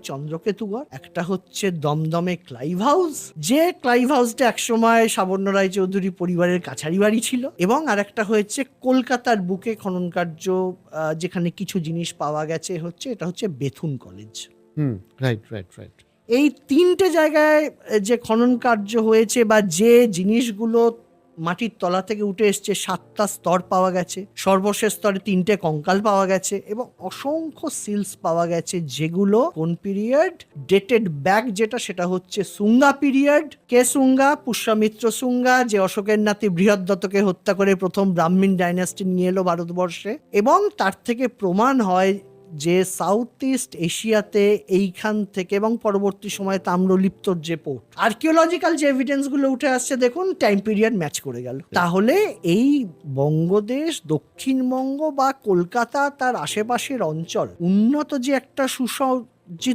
চন্দ্রকেতুগড়, একটা হচ্ছে দমদমে ক্লাইভ হাউস, যে ক্লাইভ হাউসটা একসময় সাবর্ণ রায়চৌধুরী পরিবারের কাছারি বাড়ি ছিল, এবং আরেকটা হয়েছে কলকাতার বুকে খনন কার্য, যেখানে কিছু জিনিস পাওয়া গেছে, এটা হচ্ছে Bethune college. Right right right. এই তিনটে জায়গায় যে খনন কার্য হয়েছে বা যে জিনিসগুলো মাটির তলা থেকে উঠে এসছে, 7টা স্তর পাওয়া গেছে, সর্বশেষ স্তরে 3টে কঙ্কাল পাওয়া গেছে এবং অসংখ্য সিলস পাওয়া গেছে, যেগুলো কোন পিরিয়ড ডেটেড ব্যাক, সেটা হচ্ছে সুঙ্গা পিরিয়ড। কে সুঙ্গা? পুষ্যমিত্র সুঙ্গা, যে অশোকের নাতি বৃহদ্রথকে হত্যা করে প্রথম ব্রাহ্মণ ডাইনাস্টি নিয়ে এলো ভারতবর্ষে। এবং তার থেকে প্রমাণ হয় যে সাউথ ইস্ট এশিয়াতে এইখান থেকে এবং পরবর্তী সময়ে তাম্রলিপ্তর যে পোর্ট, আর্কিওলজিক্যাল যে এভিডেন্স গুলো উঠে আসছে, দেখুন টাইম পিরিয়ড ম্যাচ করে গেল। তাহলে এই বঙ্গদেশ, দক্ষিণবঙ্গ বা কলকাতা তার আশেপাশের অঞ্চল উন্নত যে একটা সুসজ্জিত